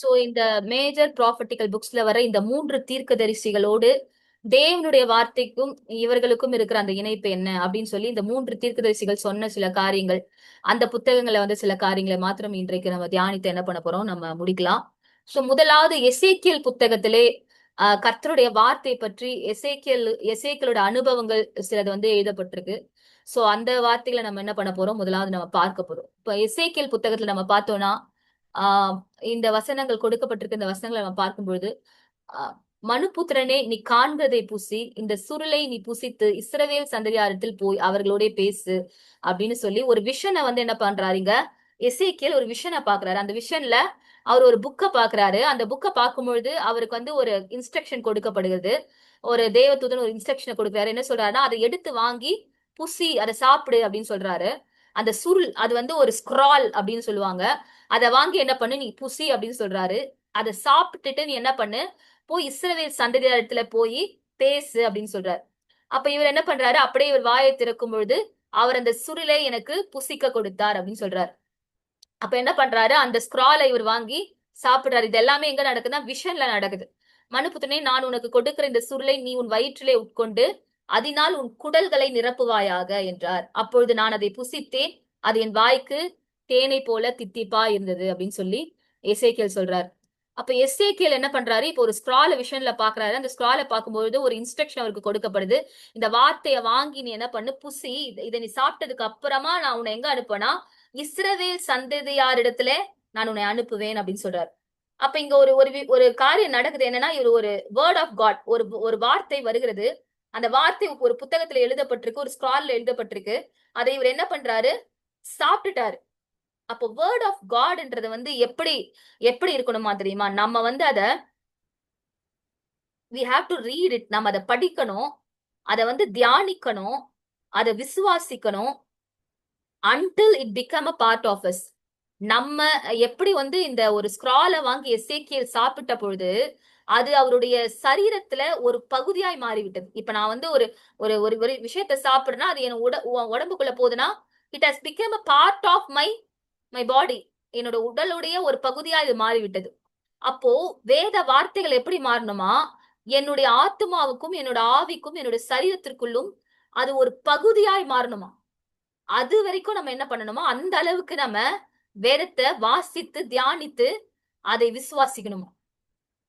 So இந்த major prophetical புக்ஸ்ல வர இந்த 3 தீர்க்கதரிசிகளோடு தேவனுடைய வார்த்தைக்கும் இவர்களுக்கும் இருக்கிற அந்த இணைப்பு என்ன அப்படின்னு சொல்லி இந்த 3 தீர்க்கதரிசிகள் சொன்ன சில காரியங்கள், அந்த புத்தகங்களை வந்து சில காரியங்களை மாத்திரம் இன்றைக்கு நம்ம தியானித்து என்ன பண்ண போறோம் நம்ம முடிக்கலாம். சோ முதலாவது எசேக்கியேல் புத்தகத்திலே கர்த்தருடைய வார்த்தை பற்றி எசேக்கியலோட அனுபவங்கள் சிலது வந்து எழுதப்பட்டிருக்கு. சோ அந்த வார்த்தைகளை நம்ம என்ன பண்ண போறோம், முதலாவது நம்ம பார்க்க போறோம். இப்ப எசேக்கியேல் புத்தகத்துல நம்ம பார்த்தோம்னா ஆஹ் இந்த வசனங்கள் கொடுக்கப்பட்டிருக்க இந்த வசனங்களை நம்ம பார்க்கும்பொழுது, ஆஹ் மனுபுத்திரனே, நீ காண்கிறதை புசி, இந்த சுருளை நீ புசித்து இஸ்ரவேல் சந்ததியாரத்தில் போய் அவர்களோட பேசு அப்படின்னு சொல்லி ஒரு விஷனை வந்து என்ன பண்றாருங்க, எசேக்கியேல் ஒரு விஷனை பாக்குறாரு. அந்த விஷன்ல அவர் ஒரு புக்கை பாக்குறாரு. அந்த புக்கை பார்க்கும்பொழுது அவருக்கு வந்து ஒரு இன்ஸ்ட்ரக்ஷன் கொடுக்கப்படுகிறது. ஒரு தேவதூதன் ஒரு இன்ஸ்ட்ரக்ஷனை கொடுக்குறாரு. என்ன சொல்றாருன்னா, அதை எடுத்து வாங்கி புசி, அதை சாப்பிடு அப்படின்னு சொல்றாரு. அந்த சுருள் அது வந்து ஒரு ஸ்க்ரால் அப்படின்னு சொல்லுவாங்க. அதை வாங்கி என்ன பண்ணு, நீ புசி அப்படின்னு சொல்றாரு. அதை சாப்பிட்டுட்டு நீ என்ன பண்ணு, போய் இஸ்ரவேல் சந்ததியாரத்துல போய் பேசு அப்படின்னு சொல்றாரு. அப்ப இவர் என்ன பண்றாரு, அப்படியே இவர் வாயை திறக்கும் பொழுது அவர் அந்த சுருளை எனக்கு புசிக்க கொடுத்தார் அப்படின்னு சொல்றாரு. அப்ப என்ன பண்றாரு, அந்த ஸ்க்ராலை இவர் வாங்கி சாப்பிடுறாரு. இது எல்லாமே எங்க நடக்குதுன்னா விஷன்ல நடக்குது. மனுபுத்திரனே, நான் உனக்கு கொடுக்கிற இந்த சுருளை நீ உன் வயிற்றிலே உட்கொண்டு அதனால் உன் குடல்களை நிரப்புவாயாக என்றார். அப்பொழுது நான் அதை புசித்தேன், அது என் வாய்க்கு தேனை போல தித்திப்பா இருந்தது அப்படின்னு சொல்லி எசேக்கியேல் சொல்றாரு. அப்ப எசேக்கியேல் என்ன பண்றாரு, இப்போ ஒரு ஸ்க்ரால விஷன்ல பாக்குறாரு. அந்த ஸ்க்ரால பார்க்கும்பொழுது ஒரு இன்ஸ்ட்ரக்ஷன் அவருக்கு கொடுக்கப்படுது. இந்த வார்த்தையை வாங்கி நீ என்ன பண்ணு, புசி, இதை நீ சாப்பிட்டதுக்கு அப்புறமா நான் உன்னை எங்க அனுப்புனா, இஸ்ரவேல் சந்ததியாரிடத்துல நான் உன்னை அனுப்புவேன் அப்படின்னு சொல்றாரு. அப்ப இங்க ஒரு ஒரு ஒரு காரியம் நடக்குது. என்னன்னா, இது ஒரு வேர்ட் ஆஃப் காட், ஒரு ஒரு வார்த்தை வருகிறது. அந்த வார்த்தை ஒரு புத்தகத்துல எழுதப்பட்டிருக்கு, ஒரு ஸ்க்ரால்ல எழுதப்பட்டிருக்கு. அதை இவர் என்ன பண்றாரு, சாப்பிட்டுட்டாரு. அப்போ வேர்ட் ஆஃப் காட்ன்றது வந்து எப்படி எப்படி இருக்கணுமா தெரியுமா, நம்ம வந்து அத we have to read it, நம்ம அதை படிக்கணும், அதை வந்து தியானிக்கணும், அதை விசுவாசிக்கணும் until it become a part of us. நம்ம எப்படி வந்து இந்த ஒரு ஸ்க்ராலை வாங்கி எசேக்கியேல் சாப்பிட்ட பொழுது அது அவருடைய சரீரத்துல ஒரு பகுதியாய் மாறிவிட்டது. இப்ப நான் வந்து ஒரு ஒரு ஒரு விஷயத்த சாப்பிடுறேன்னா அது என் உடம்புக்குள்ள போகுதுன்னா, it has become a part of my my body. என்னோட உடலுடைய ஒரு பகுதியா இது மாறிவிட்டது. அப்போ வேத வார்த்தைகள் எப்படி மாறணுமா, என்னுடைய ஆத்மாவுக்கும் என்னோட ஆவிக்கும் என்னோட சரீரத்திற்குள்ளும் அது ஒரு பகுதியாய் மாறணுமா. அது வரைக்கும் நம்ம என்ன பண்ணணுமா, அந்த அளவுக்கு நம்ம வேதத்தை வாசித்து தியானித்து அதை விசுவாசிக்கணுமா.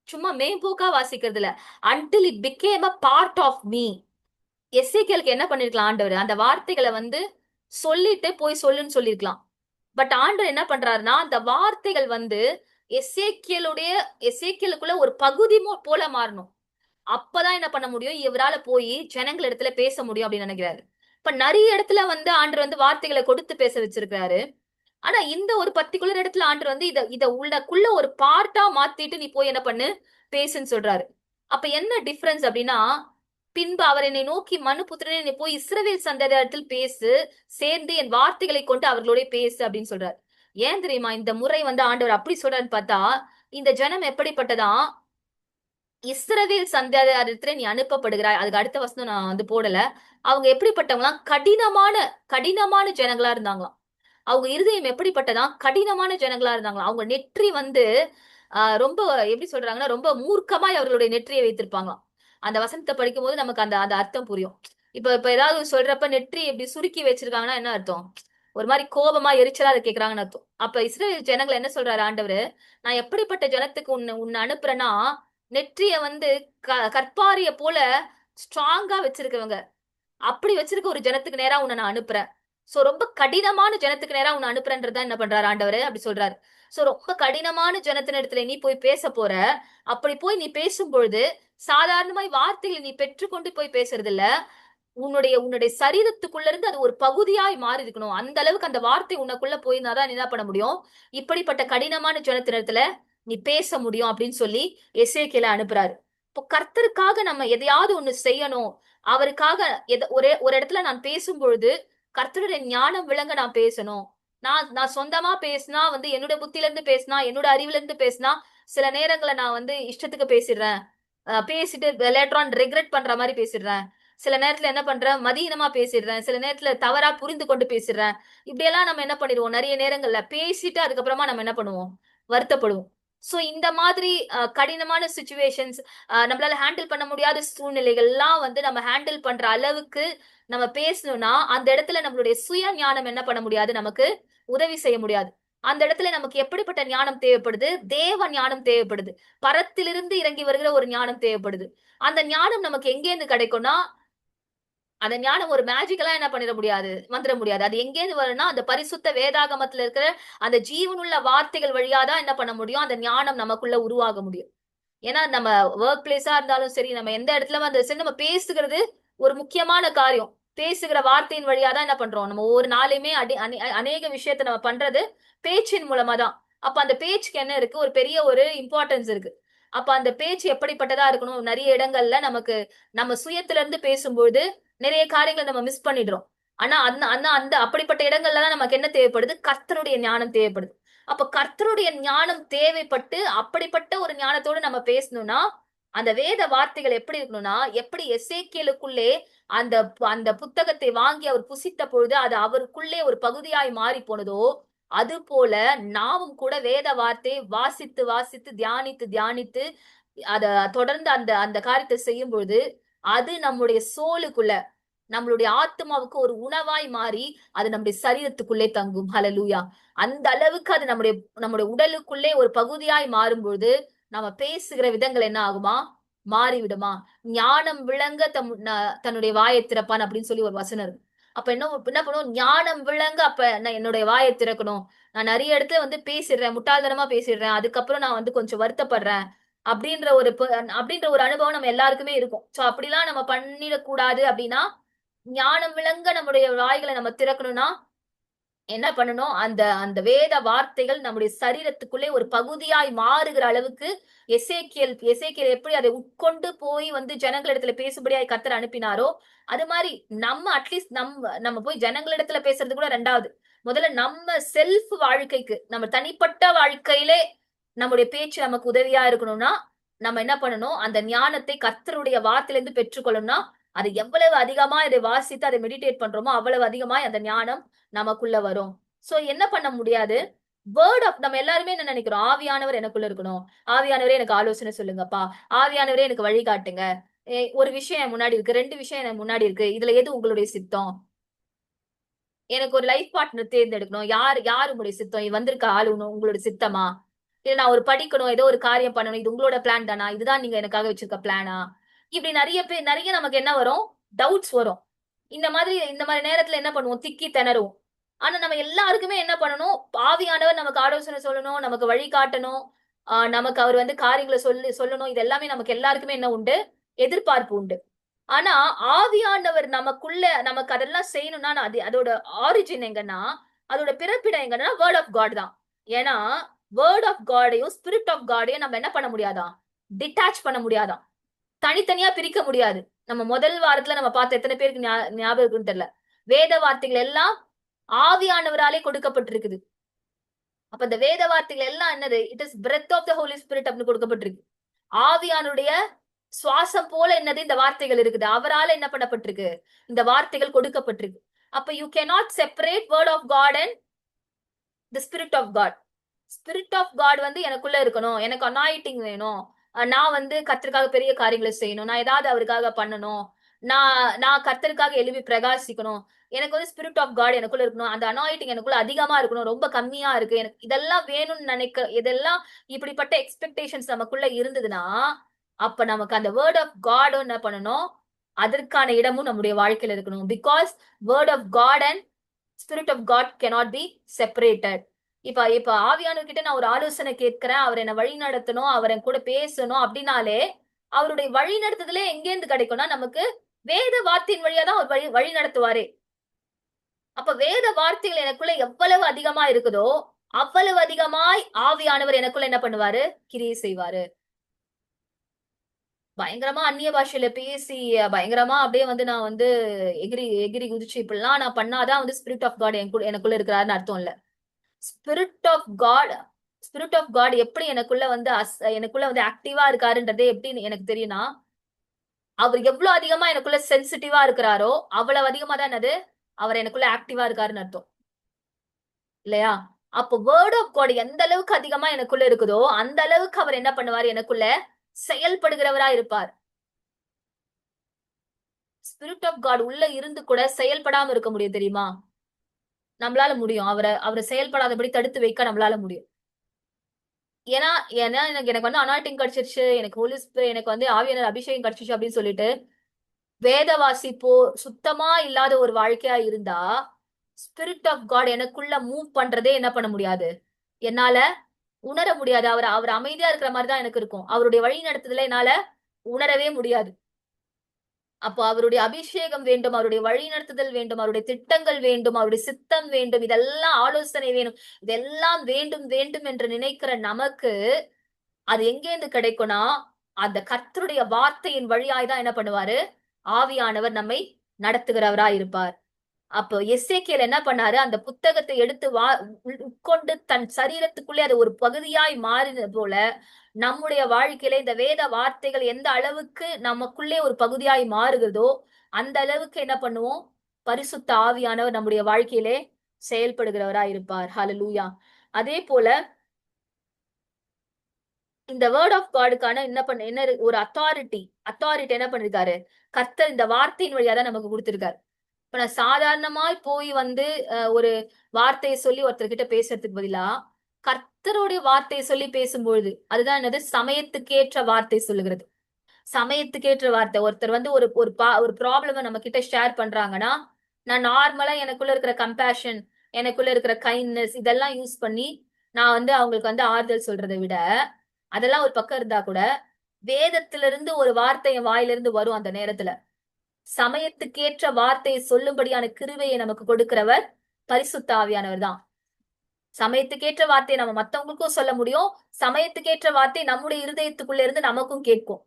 சும்மா மேம்போக்கா வாசிக்கிறது இல்ல, until it became a part of me. எசேக்கியேலுக்கு என்ன பண்ணிருக்கலாம் ஆண்டவர், அந்த வார்த்தைகளை வந்து சொல்லிட்டு போய் சொல்லுன்னு சொல்லிருக்கலாம். பட் ஆண்டவர் என்ன பண்றாருன்னா, அந்த வார்த்தைகள் வந்து எசேக்கியலுடைய எசேக்கியலுக்குள்ள ஒரு பகுதி போல மாறணும். அப்பதான் என்ன பண்ண முடியும், இவரால போய் ஜனங்கள் இடத்துல பேச முடியும் அப்படின்னு நினைக்கிறாரு. இப்ப நிறைய இடத்துல வந்து ஆண்டவர் வந்து வார்த்தைகளை கொடுத்து பேச வச்சிருக்காரு. ஆனா இந்த ஒரு பர்டிகுலர் இடத்துல ஆண்டவர் வந்து இத உள்ளக்குள்ள ஒரு பார்ட்டா மாத்திட்டு நீ போய் என்ன பண்ணு, பேசுன்னு சொல்றாரு. அப்ப என்ன டிஃபரன்ஸ் அப்படின்னா, பின்பு அவர் என்னை நோக்கி, மனுபுத்திரனே, நீ போய் இஸ்ரவேல் சந்ததியாரிடத்தில் பேசு, சேர்ந்து என் வார்த்தைகளை கொண்டு அவர்களோட பேசு அப்படின்னு சொல்றாரு. ஏன் தெரியுமா இந்த முறை வந்து ஆண்டவர் அப்படி சொல்றாருன்னு பார்த்தா, இந்த ஜனம் எப்படிப்பட்டதா, இஸ்ரவேல் சந்ததியாரிடத்துல நீ அனுப்பப்படுகிறாய். அதுக்கு அடுத்த வசனம் நான் வந்து போடல. அவங்க எப்படிப்பட்டவங்களாம், கடினமான கடினமான ஜனங்களா இருந்தாங்களாம். அவங்க இருதயம் எப்படிப்பட்டதா, கடினமான ஜனங்களா இருந்தாங்களாம். அவங்க நெற்றி வந்து ரொம்ப எப்படி சொல்றாங்கன்னா, ரொம்ப மூர்க்கமாய் அவர்களுடைய நெற்றியை வைத்திருப்பாங்களாம். அந்த வசனத்தை படிக்கும் போது நமக்கு அந்த அந்த அர்த்தம் புரியும். இப்ப இப்ப ஏதாவது சொல்றப்ப நெற்றி எப்படி சுருக்கி வச்சிருக்காங்கன்னா என்ன அர்த்தம், ஒரு மாதிரி கோபமா எரிச்சலா அதை கேட்கறாங்கன்னு அர்த்தம். அப்ப இஸ்ரவேல் ஜனங்களை என்ன சொல்றாரு ஆண்டவர், நான் எப்படிப்பட்ட ஜனத்துக்கு உன்னை அனுப்புறேன்னா, நெற்றிய வந்து கற்பாரிய போல ஸ்ட்ராங்கா வச்சிருக்கவங்க, அப்படி வச்சிருக்க ஒரு ஜனத்துக்கு நேரா உன்னை நான் அனுப்புறேன். சோ ரொம்ப கடினமான ஜனத்துக்கு நேரா உன்னை அனுப்புறேன்றதா என்ன பண்றாரு ஆண்டவர் அப்படி சொல்றாரு. சோ ரொம்ப கடினமான ஜனத்தின் இடத்துல நீ போய் பேச போற. அப்படி போய் நீ பேசும்பொழுது சாதாரணமாய் வார்த்தைகளை நீ பெற்றுக்கொண்டு போய் பேசுறது இல்ல, உன்னுடைய உன்னுடைய சரீரத்துக்குள்ள இருந்து அது ஒரு பகுதியாய் மாறி இருக்கணும். அந்த அளவுக்கு அந்த வார்த்தை உனக்குள்ள போயிருந்தாதான் என்ன பண்ண முடியும், இப்படிப்பட்ட கடினமான ஜனத்தினத்துல நீ பேச முடியும் அப்படின்னு சொல்லி எசேக்கியேலை அனுப்புறாரு. இப்போ கர்த்தருக்காக நம்ம எதையாவது ஒண்ணு செய்யணும், அவருக்காக ஒரே ஒரு இடத்துல நான் பேசும் பொழுது கர்த்தருடைய ஞானம் விளங்க நான் பேசணும். நான் சொந்தமா பேசினா வந்து என்னோட புத்தில இருந்து பேசினா, என்னோட அறிவுல இருந்து பேசினா, சில நேரங்களை நான் வந்து இஷ்டத்துக்கு பேசிடுறேன். பேசிட்டு லேட்டர் ஆன் ரெக்ரெட் பண்ற மாதிரி பேசிடுறேன். சில நேரத்துல என்ன பண்றேன், மதியனமா பேசிடுறேன். சில நேரத்துல தவறா புரிந்து கொண்டு பேசிடுறேன். இப்படியெல்லாம் நம்ம என்ன பண்ணிடுவோம், நிறைய நேரங்கள்ல பேசிட்டு அதுக்கப்புறமா நம்ம என்ன பண்ணுவோம், வருத்தப்படுவோம். சோ இந்த மாதிரி கடினமான சிச்சுவேஷன்ஸ், நம்மளால ஹேண்டில் பண்ண முடியாத சூழ்நிலைகள்லாம் வந்து நம்ம ஹேண்டில் பண்ற அளவுக்கு நம்ம பேசணும்னா, அந்த இடத்துல நம்மளுடைய சுய ஞானம் என்ன பண்ண முடியாது, நமக்கு உதவி செய்ய முடியாது. அந்த இடத்துல நமக்கு எப்படிப்பட்ட ஞானம் தேவைப்படுது? தேவ ஞானம் தேவைப்படுது. பரத்திலிருந்து இறங்கி வருகிற ஒரு ஞானம் தேவைப்படுது. அந்த ஞானம் நமக்கு எங்கேருந்து கிடைக்கும்னா, அந்த ஞானம் ஒரு மேஜிக்கலா என்ன பண்ணிட முடியாது, வந்துட முடியாது. அது எங்கேருந்து வரும்னா, அந்த பரிசுத்த வேதாகமத்துல இருக்கிற அந்த ஜீவனுள்ள வார்த்தைகள் வழியா தான் என்ன பண்ண முடியும், அந்த ஞானம் நமக்குள்ள உருவாக முடியும். ஏன்னா நம்ம ஒர்க் பிளேஸா இருந்தாலும் சரி, நம்ம எந்த இடத்துல வந்து சரி நம்ம பேசுகிறது ஒரு முக்கியமான காரியம். பேசுகிற வார்த்தையின் வழியா தான் என்ன பண்றோம், நம்ம ஒவ்வொரு நாளையுமே அநேக விஷயத்த நம்ம பண்றது பேச்சின் மூலமா தான். அப்ப அந்த பேச்சுக்கு என்ன இருக்கு, ஒரு பெரிய ஒரு இம்பார்ட்டன்ஸ் இருக்கு. அப்ப அந்த பேச்சு எப்படிப்பட்டதா இருக்கணும், நிறைய இடங்கள்ல நமக்கு நம்ம சுயத்துல இருந்து பேசும்போது நிறைய காரியங்களை நம்ம மிஸ் பண்ணிடுறோம். ஆனா அந்த அந்த அந்த அப்படிப்பட்ட இடங்கள்ல தான் நமக்கு என்ன தேவைப்படுது, கர்த்தருடைய ஞானம் தேவைப்படுது. அப்ப கர்த்தருடைய ஞானம் தேவைப்பட்டு அப்படிப்பட்ட ஒரு ஞானத்தோடு நம்ம பேசணும்னா, அந்த வேத வார்த்தைகள் எப்படி இருக்கணும்னா, எப்படி எசேக்கியேலுக்குள்ளே அந்த அந்த புத்தகத்தை வாங்கி அவர் புசித்த பொழுது அது அவருக்குள்ளே ஒரு பகுதியாய் மாறி போனதோ, அதுபோல நாமும் கூட வேத வார்த்தையை வாசித்து வாசித்து தியானித்து தியானித்து அத தொடர்ந்து அந்த அந்த காரியத்தை செய்யும் பொழுது, அது நம்முடைய சோலுக்குள்ள, நம்மளுடைய ஆத்மாவுக்கு ஒரு உணவாய் மாறி அது நம்முடைய சரீரத்துக்குள்ளே தங்கும். ஹalleluya. அந்த அளவுக்கு அது நம்முடைய நம்முடைய உடலுக்குள்ளே ஒரு பகுதியாய் மாறும்பொழுது நம்ம பேசுகிற விதங்கள் என்ன ஆகுமா, மாறிவிடுமா. ஞானம் விளங்க தன்னுடைய வாயை திறப்பான் அப்படின்னு சொல்லி ஒரு வசனம் இருக்கு. அப்ப என்ன என்ன பண்ணுவோம், ஞானம் விளங்க அப்ப நான் என்னுடைய வாயை திறக்கணும். நான் நிறைய இடத்துல வந்து பேசிடுறேன், முட்டாள்தனமா பேசிடுறேன், அதுக்கப்புறம் நான் வந்து கொஞ்சம் வருத்தப்படுறேன் அப்படின்ற ஒரு அப்படின்ற ஒரு அனுபவம் நம்ம எல்லாருக்குமே இருக்கும். சோ அப்படிலாம் நம்ம பண்ணிடக்கூடாது அப்படின்னா, ஞானம் விளங்க நம்முடைய வாய்களை நம்ம திறக்கணும்னா என்ன பண்ணணும், அந்த அந்த வேத வார்த்தைகள் நம்முடைய சரீரத்துக்குள்ளே ஒரு பகுதியாய் மாறுகிற அளவுக்கு எசேக்கியேல் எப்படி அதை உட்கொண்டு போய் வந்து ஜனங்களிடத்துல பேசும்படியாய் கர்த்தர் அனுப்பினாரோ, அது மாரி நம்ம அட்லீஸ்ட் நம்ம போய் ஜனங்களிடத்துல பேசுறது கூட 2வது. முதல்ல நம்ம செல்ஃப் வாழ்க்கைக்கு, நம்ம தனிப்பட்ட வாழ்க்கையிலே நம்முடைய பேச்சு நமக்கு உதவியா இருக்கணும்னா, நம்ம என்ன பண்ணணும், அந்த ஞானத்தை கர்த்தருடைய வார்த்தையிலிருந்து பெற்றுக்கொள்ளணும்னா, அது எவ்வளவு அதிகமா இதை வாசித்து அதை மெடிடேட் பண்றோமோ, அவ்வளவு அதிகமாய் அந்த ஞானம் நமக்குள்ள வரும். சோ என்ன பண்ண முடியாது, நம்ம எல்லாருமே என்ன நினைக்கிறோம், ஆவியானவர் எனக்குள்ள இருக்கணும். ஆவியானவரே எனக்கு ஆலோசனை சொல்லுங்கப்பா. ஆவியானவரே எனக்கு வழிகாட்டுங்க. ஒரு விஷயம் என் முன்னாடி இருக்கு, 2 விஷயம் எனக்கு முன்னாடி இருக்கு. இதுல எது உங்களுடைய சித்தம்? எனக்கு ஒரு லைஃப் பார்ட்னர் தேர்ந்தெடுக்கணும். யார் யார் உங்களுடைய சித்தம்? வந்திருக்க ஆளு உங்களோட சித்தமா? இல்ல நான் ஒரு படிக்கணும், ஏதோ ஒரு காரியம் பண்ணணும். இது உங்களோட பிளான் தானா? இதுதான் நீங்க எனக்காக வச்சிருக்க பிளானா? இப்படி நெறைய நமக்கு என்ன வரும்? டவுட்ஸ் வரும். இந்த மாதிரி நேரத்துல என்ன பண்ணுவோம்? திக்கி திணறுவோம். ஆனா நம்ம எல்லாருக்குமே என்ன பண்ணணும்? ஆவியானவர் நமக்கு ஆலோசனை சொல்லணும், நமக்கு வழிகாட்டணும். நமக்கு அவர் வந்து காரியங்கள சொல்லணும். இது எல்லாமே நமக்கு எல்லாருக்குமே என்ன உண்டு? எதிர்பார்ப்பு உண்டு. ஆனா, ஆவியானவர் நமக்குள்ள நமக்கு அதெல்லாம் செய்யணும்னா, அதோட ஆரிஜின் எங்கன்னா, அதோட பிறப்பிடம் எங்கன்னா, வேர்ட் ஆஃப் காட் தான். ஏன்னா, வேர்ட் ஆஃப் காடையும், ஸ்பிரிட் ஆஃப் காடையும் நம்ம என்ன பண்ண முடியாதாம்? டிட்டாச் பண்ண முடியாதாம். தனித்தனியா பிரிக்க முடியாது. நம்ம முதல் வாரத்துல நம்ம பார்த்த எத்தனை பேருக்கு ஞாபகம் இருக்குன்னு தெரியல. வேத வார்த்தைகள் எல்லாம் ஆவியானவராலே கொடுக்கப்பட்டிருக்குது. அப்ப இந்த வேத வார்த்தைகள் எல்லாம் என்னது? It is breath of the holy spirit அப்படின்னு கொடுக்கப்பட்டிருக்கு. ஆவியானுடைய சுவாசம் போல என்னது இந்த வார்த்தைகள் இருக்குது. அவரால என்ன பண்ணப்பட்டிருக்கு? இந்த வார்த்தைகள் கொடுக்கப்பட்டிருக்கு. அப்ப you cannot separate word of God and the spirit of God. Spirit of God வந்து எனக்குள்ள இருக்கணும். எனக்கு அனாயிட்டிங் வேணும். நான் வந்து கர்த்தருக்காக பெரிய காரியங்களை செய்யணும். நான் ஏதாவது அவருக்காக பண்ணணும். நான் நான் கர்த்தருக்காக எழுப்பி பிரகாசிக்கணும். எனக்கு வந்து ஸ்பிரிட் ஆஃப் காட் எனக்குள்ள இருக்கணும். அந்த அனாயிட்டிங் எனக்குள்ள அதிகமா இருக்கணும். ரொம்ப கம்மியா இருக்கு. எனக்கு இதெல்லாம் வேணும்னு இதெல்லாம் இப்படிப்பட்ட எக்ஸ்பெக்டேஷன்ஸ் நமக்குள்ள இருந்ததுன்னா, அப்ப நமக்கு அந்த வேர்ட் ஆஃப் காடும் என்ன பண்ணணும்? அதற்கான இடமும் நம்முடைய வாழ்க்கையில இருக்கணும். Because word of God and spirit of God cannot be separated. இப்ப இப்ப ஆவியானவர்கிட்ட நான் ஒரு ஆலோசனை கேட்கிறேன். அவர் என்ன வழி நடத்தணும், அவர் என் கூட பேசணும் அப்படின்னாலே, அவருடைய வழி நடத்துதலே எங்கேருந்து கிடைக்கும்னா, நமக்கு வேத வார்த்தையின் வழியா தான் அவர் வழி நடத்துவாரே. அப்ப வேத வார்த்தைகள் எனக்குள்ள எவ்வளவு அதிகமா இருக்குதோ, அவ்வளவு அதிகமாய் ஆவியானவர் எனக்குள்ள என்ன பண்ணுவாரு? கிரியை செய்வாரு. பயங்கரமா அந்நிய பாஷையில பேசி, பயங்கரமா அப்படியே வந்து நான் வந்து எகிரி எகிரி குதிச்சு இப்படிலாம் நான் பண்ணாதான் வந்து ஸ்பிரிட் ஆஃப் காட் எனக்குள்ள இருக்கிறாருன்னு அர்த்தம் இல்ல. Spirit of God spirit of God எப்படி எனக்குள்ள வந்து ஆக்டிவா இருக்காருன்றதே எப்படி எனக்கு தெரியும்னா, அவர் எவ்வளவு அதிகமா எனக்குள்ள சென்சிட்டிவா இருக்கிறாரோ, அவ்வளவு அதிகமா தான் என்னது அவர் எனக்குள்ள ஆக்டிவா இருக்காருன்னு அர்த்தம். இல்லையா? அப்போ வேர்ட் ஆஃப் காட் எந்த அளவுக்கு அதிகமா எனக்குள்ள இருக்குதோ அந்த அளவுக்கு அவர் என்ன பண்ணுவார், எனக்குள்ள செயல்படுகிறவரா இருப்பார். ஸ்பிரிட் ஆஃப் காட் உள்ள இருந்து கூட செயல்படாம இருக்க முடியும் தெரியுமா? நம்மளால முடியும். அவரை செயல்படாதபடி தடுத்து வைக்க நம்மளால முடியும். ஏன்னா ஏன்னா எனக்கு எனக்கு வந்து அனாயிட்டிங் கிடைச்சிருச்சு, எனக்கு ஹோலி ஸ்பிரிட், எனக்கு வந்து ஆவியானவர் அபிஷேகம் கிடைச்சிச்சு அப்படின்னு சொல்லிட்டு வேத வாசிப்போ சுத்தமா இல்லாத ஒரு வாழ்க்கையா இருந்தா ஸ்பிரிட் ஆஃப் காட் எனக்குள்ள மூவ் பண்றதே என்ன பண்ண முடியாது, என்னால உணர முடியாது. அவர் அமைதியா இருக்கிற மாதிரி தான் எனக்கு இருக்கும். அவருடைய வழி நடத்துதல என்னால உணரவே முடியாது. அப்போ அவருடைய அபிஷேகம் வேண்டும், அவருடைய வழி நடத்துதல் வேண்டும், அவருடைய திட்டங்கள் வேண்டும், அவருடைய சித்தம் வேண்டும், இதெல்லாம் ஆலோசனை வேணும், இதெல்லாம் வேண்டும் வேண்டும் என்று நினைக்கிற நமக்கு அது எங்கேருந்து கிடைக்கும்னா அந்த கர்த்தருடைய வார்த்தையின் வழியாய் தான் என்ன பண்ணுவாரு, ஆவியானவர் நம்மை நடத்துகிறவரா இருப்பார். அப்போ எசேக்கியேல் என்ன பண்ணாரு, அந்த புத்தகத்தை எடுத்து உட்கொண்டு தன் சரீரத்துக்குள்ளே அது ஒரு பகுதியாய் மாறினது போல நம்முடைய வாழ்க்கையில இந்த வேத வார்த்தைகள் எந்த அளவுக்கு நமக்குள்ளே ஒரு பகுதியாய் மாறுகிறதோ அந்த அளவுக்கு என்ன பண்ணுவோம், பரிசுத்த ஆவியானவர் நம்முடைய வாழ்க்கையிலே செயல்படுகிறவரா இருப்பார். ஹalleluya. அதே போல இந்த வேர்ட் ஆஃப் காடுக்கான என்ன ஒரு அத்தாரிட்டி என்ன பண்ணிருக்காரு, கர்த்தர் இந்த வார்த்தையின் வழியா தான் நமக்கு கொடுத்திருக்காரு. இப்ப நான் சாதாரணமாய் போய் வந்து ஒரு வார்த்தையை சொல்லி ஒருத்தர்கிட்ட பேசுறதுக்கு பதிலா கர்த்தருடைய வார்த்தையை சொல்லி பேசும்பொழுது அதுதான் என்னது, சமயத்துக்கேற்ற வார்த்தை சொல்லுகிறது. சமயத்துக்கேற்ற வார்த்தை. ஒருத்தர் வந்து ஒரு ப்ராப்ளம நம்ம கிட்ட ஷேர் பண்றாங்கன்னா நான் நார்மலா எனக்குள்ள இருக்கிற கம்பேஷன், எனக்குள்ள இருக்கிற கைண்ட்னஸ் இதெல்லாம் யூஸ் பண்ணி நான் வந்து அவங்களுக்கு வந்து ஆறுதல் சொல்றதை விட, அதெல்லாம் ஒரு பக்கம் இருந்தா கூட வேதத்திலிருந்து ஒரு வார்த்தை என் வாயிலிருந்து வரும். அந்த நேரத்துல சமயத்துக்கேற்ற வார்த்தையை சொல்லும்படியான கிருபையை நமக்கு கொடுக்கிறவர் பரிசுத்த ஆவியானவர் தான். சமயத்துக்கேற்ற வார்த்தையை நம்ம மத்தவங்களுக்கும் சொல்ல முடியும், சமயத்துக்கேற்ற வார்த்தை நம்முடைய இருதயத்துக்குள்ள இருந்து நமக்கும் கேட்கும்.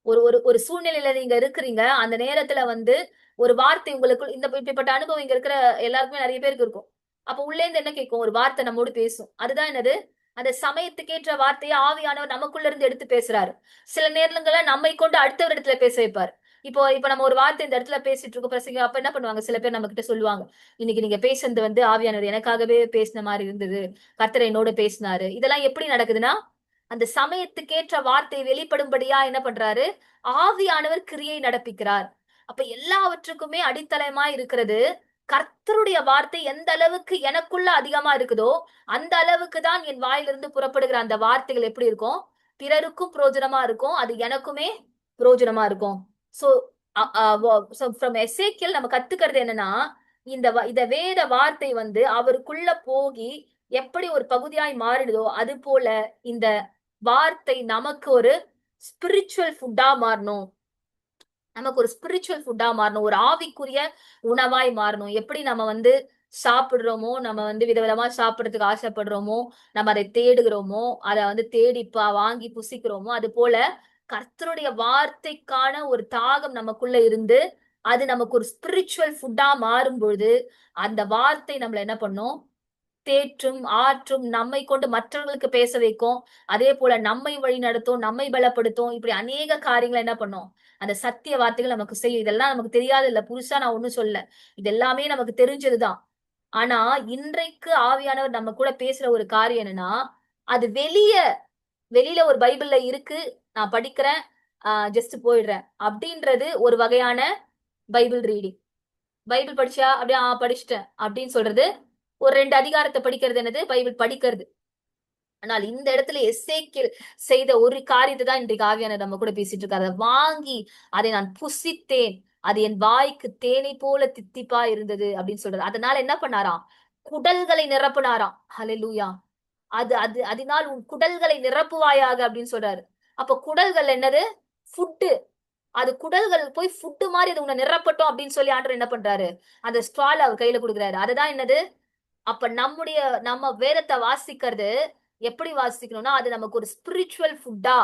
ஒரு ஒரு ஒரு சூழ்நிலையில நீங்க இருக்கிறீங்க, அந்த நேரத்துல வந்து ஒரு வார்த்தை உங்களுக்கு இந்த இப்படிப்பட்ட அனுபவம் இங்க இருக்கிற எல்லாருக்குமே நிறைய பேருக்கு இருக்கும். அப்ப உள்ளே இருந்து என்ன கேட்கும், ஒரு வார்த்தை நம்மோடு பேசும். அதுதான் என்னது, அந்த சமயத்துக்கேற்ற வார்த்தையை ஆவியானவர் நமக்குள்ள இருந்து எடுத்து பேசுறாரு. சில நேரங்கள்ல நம்மை கொண்டு அடுத்தவர் இடத்துல பேச வைப்பார். இப்ப நம்ம ஒரு வார்த்தை இந்த இடத்துல பேசிட்டு இருக்கோம் பிரசங்க, அப்ப என்ன பண்ணுவாங்க, சில பேர் நம்ம கிட்ட சொல்லுவாங்க, இன்னைக்கு நீங்க பேசுனது வந்து ஆவியானவர் எனக்காகவே பேசின மாதிரி இருந்தது, கர்த்தர் என்னோட பேசினாரு. இதெல்லாம் எப்படி நடக்குதுன்னா அந்த சமயத்துக்கேற்ற வார்த்தை வெளிப்படும்படியா என்ன பண்றாரு, ஆவியானவர் கிரியை நடப்பிக்கிறார். அப்ப எல்லாவற்றுக்குமே அடித்தளமா இருக்கிறது கர்த்தருடைய வார்த்தை. எந்த அளவுக்கு எனக்குள்ள அதிகமா இருக்குதோ அந்த அளவுக்கு தான் என் வாயிலிருந்து புறப்படுகிற அந்த வார்த்தைகள் எப்படி இருக்கும், பிறருக்கும் பிரயோஜனமா இருக்கும், அது எனக்குமே பிரயோஜனமா இருக்கும். சோ ஃப்ரம் எசேக்கியேல் நம்ம கத்துக்கிறது என்னன்னா, இந்த வேத வார்த்தை வந்து அவருக்குள்ள போகி எப்படி ஒரு பகுதியாய் மாறிடுதோ அது போல இந்த வார்த்தை நமக்கு ஒரு ஸ்பிரிச்சுவல் ஃபுட்டா மாறணும். நமக்கு ஒரு ஸ்பிரிச்சுவல் ஃபுட்டா மாறணும், ஒரு ஆவிக்குரிய உணவாய் மாறணும். எப்படி நம்ம வந்து சாப்பிடுறோமோ, நம்ம வந்து விதவிதமா சாப்பிடுறதுக்கு ஆசைப்படுறோமோ, நம்ம அதை தேடுகிறோமோ, அதை வந்து தேடி வாங்கி புசிக்கிறோமோ, அது போல கர்த்தருடைய வார்த்தைக்கான ஒரு தாகம் நமக்குள்ள இருந்து அது நமக்கு ஒரு ஸ்பிரிச்சுவல் ஃபுட்டா மாறும் பொழுது அந்த வார்த்தை நம்மள என்ன பண்ணும், தேற்றும், ஆற்றும், நம்மை கொண்டு மற்றவர்களுக்கு பேச வைக்கும். அதே போல நம்மை வழி நடத்தும், நம்மை பலப்படுத்தும். இப்படி அநேக காரியங்களை என்ன பண்ணும், அந்த சத்திய வார்த்தைகள் நமக்கு செய்யும். இதெல்லாம் நமக்கு தெரியாது இல்ல, புதுசா நான் ஒண்ணும் சொல்ல, இது எல்லாமே நமக்கு தெரிஞ்சதுதான். ஆனா இன்றைக்கு ஆவியானவர் நம்ம கூட பேசுற ஒரு காரியம் என்னன்னா, அது வெளியில ஒரு பைபிள்ல இருக்கு, நான் படிக்கிறேன், ஜஸ்ட் போயிடுறேன் அப்படின்றது ஒரு வகையான பைபிள் ரீடிங். பைபிள் படிச்சா அப்படியே படிச்சுட்டேன் அப்படின்னு சொல்றது, ஒரு 2 அதிகாரத்தை படிக்கிறது என்னது, பைபிள் படிக்கிறது. ஆனால் இந்த இடத்துல எசேக்கியேல் செய்த ஒரு காரியத்தை தான் இன்றைக்கு ஆவியானவர் நம்ம கூட பேசிட்டு இருக்காரு. அதை வாங்கி அதை நான் புசித்தேன், அது என் வாய்க்கு தேனை போல தித்திப்பா இருந்தது அப்படின்னு சொல்றாரு. அதனால என்ன பண்ணாராம், குடல்களை நிரப்புனாராம். ஹalleluya. அது அது அதனால் உன் குடல்களை நிரப்புவாயாக அப்படின்னு சொல்றாரு. அப்ப குடல்கள் என்னது, ஃபுட்டு. அது குடல்கள் போய் ஃபுட்டு மாதிரி அது உன்னை நிரப்பட்டும் அப்படின்னு சொல்லி ஆண்டவர் என்ன பண்றாரு, அந்த ஸ்டால் அவர் கையில கொடுக்குறாரு. அதுதான் என்னது, அப்ப நம்ம வேதத்தை வாசிக்கிறது எப்படி வாசிக்கணும்னா அது நமக்கு ஒரு ஸ்பிரிச்சுவல் ஃபுட்டா,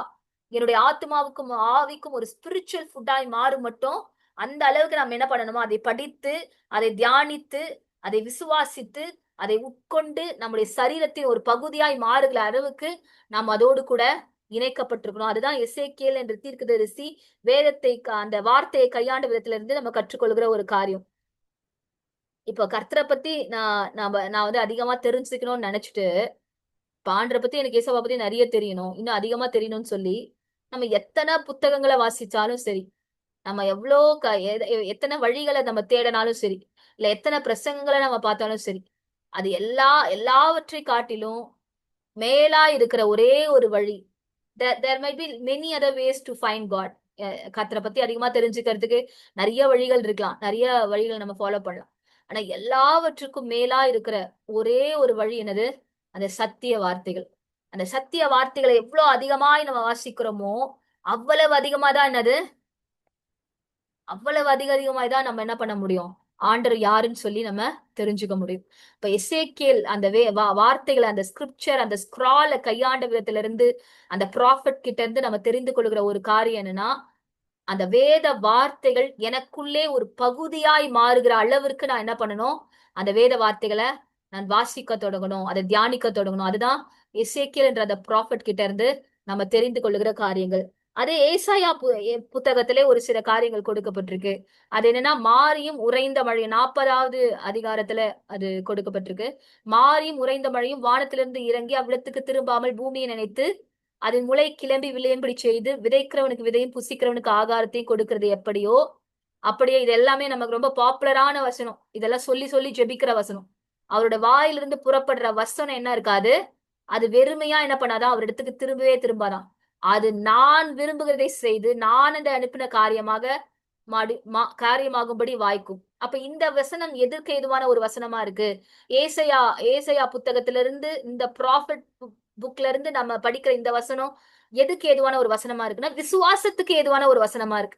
என்னுடைய ஆத்மாவுக்கும் ஆவிக்கும் ஒரு ஸ்பிரிச்சுவல் ஃபுட்டாய் மாறும் மட்டும் அந்த அளவுக்கு நம்ம என்ன பண்ணணுமோ அதை படித்து, அதை தியானித்து, அதை விசுவாசித்து, அதை உட்கொண்டு நம்முடைய சரீரத்தின் ஒரு பகுதியாய் மாறுகிற அளவுக்கு நாம் அதோடு கூட இணைக்கப்பட்டிருக்கணும். அதுதான் எசேக்கியேல் என்ற தீர்க்கதரிசி வேதத்தை அந்த வார்த்தையை கையாண்ட விதத்திலிருந்து நம்ம கற்றுக்கொள்கிற ஒரு காரியம். இப்போ கர்த்தரை பத்தி நான் வந்து அதிகமா தெரிஞ்சுக்கணும்னு நினைச்சிட்டு, பாண்டரை பத்தி எனக்கு இயேசுவை பத்தி நிறைய தெரியணும், இன்னும் அதிகமா தெரியணும்னு சொல்லி நம்ம எத்தனை புத்தகங்களை வாசிச்சாலும் சரி, நம்ம எவ்வளோ எத்தனை வழிகளை நம்ம தேடினாலும் சரி, இல்ல எத்தனை பிரசங்கங்களை நம்ம பார்த்தாலும் சரி, அது எல்லாவற்றை காட்டிலும் மேலா இருக்கிற ஒரே ஒரு வழி. there might be many other ways to find God. கர்த்தரை பத்தி அதிகமா தெரிஞ்சுக்கிறதுக்கு நிறைய வழிகள் இருக்கலாம், நிறைய வழிகள் நம்ம ஃபாலோ பண்ணலாம். ஆனா எல்லாவற்றுக்கும் மேலா இருக்கிற ஒரே ஒரு வழி என்னது? அந்த சத்திய வார்த்தைகள். அந்த சத்திய வார்த்தைகளை எவ்வளவு அதிகமாய் நம்ம வாசிக்கிறோமோ அவ்வளவு அதிகமா தான் என்னது, அவ்வளவு அதிகமாய் தான் நம்ம என்ன பண்ண முடியும், ஆண்டவர் யாருன்னு சொல்லி நம்ம தெரிஞ்சுக்க முடியும். இப்ப எசேக்கியேல் அந்த வார்த்தைகளை, அந்த ஸ்கிரிப்சர், அந்த ஸ்க்ரால கையாண்ட விதத்துல இருந்து, அந்த ப்ராஃபட் கிட்ட இருந்து நம்ம தெரிந்து கொள்கிற ஒரு காரியம் என்னன்னா, அந்த வேத வார்த்தைகள் எனக்குள்ளே ஒரு பகுதியாய் மாறுகிற அளவிற்கு நான் என்ன பண்ணணும், அந்த வேத வார்த்தைகளை நான் வாசிக்க தொடங்கணும், அதை தியானிக்க தொடங்கணும். அதுதான் எசேக்கியேல் என்ற அந்த ப்ராஃபட் கிட்ட இருந்து நம்ம தெரிந்து கொள்ளுகிற காரியங்கள். அதே ஏசாயா புத்தகத்திலே ஒரு சில காரியங்கள் கொடுக்கப்பட்டிருக்கு. அது என்னன்னா, மாரியும் உறைந்த மழையும் 40வது அதிகாரத்துல அது கொடுக்கப்பட்டிருக்கு. மாரியும் உறைந்த மழையும் வானத்திலிருந்து இறங்கி அவ்விடத்துக்கு திரும்பாமல் பூமியை நினைத்து அதன் முளை கிளம்பி விளையும்படி செய்து விதைக்கிறவனுக்கு விதையும் புசிக்கிறவனுக்கு ஆகாரத்தையும் கொடுக்கிறது எப்படியோ அப்படியே. இது எல்லாமே நமக்கு ரொம்ப பாப்புலரான வசனம். இதெல்லாம் சொல்லி சொல்லி ஜெபிக்கிற வசனம். அவரோட வாயிலிருந்து புறப்படுற வசனம் என்ன இருக்காது, அது வெறுமையா என்ன பண்ணாதான், அவர் இடத்துக்கு திரும்பவே திரும்பாதான். அது நான் விரும்புகிறதை செய்து நான் அந்த அனுப்பின காரியமாகும்படி வாய்க்கும். அப்ப இந்த வசனம் எதற்கு ஏதுவான ஒரு வசனமா இருக்கு? ஏசையா ஏசையா புத்தகத்திலிருந்து, இந்த ப்ராஃபிட் புக்ல இருந்து நம்ம படிக்கிற இந்த வசனம் எதுக்கு ஏதுவான ஒரு வசனமா இருக்குன்னா, விசுவாசத்துக்கு ஏதுவான ஒரு வசனமா இருக்கு.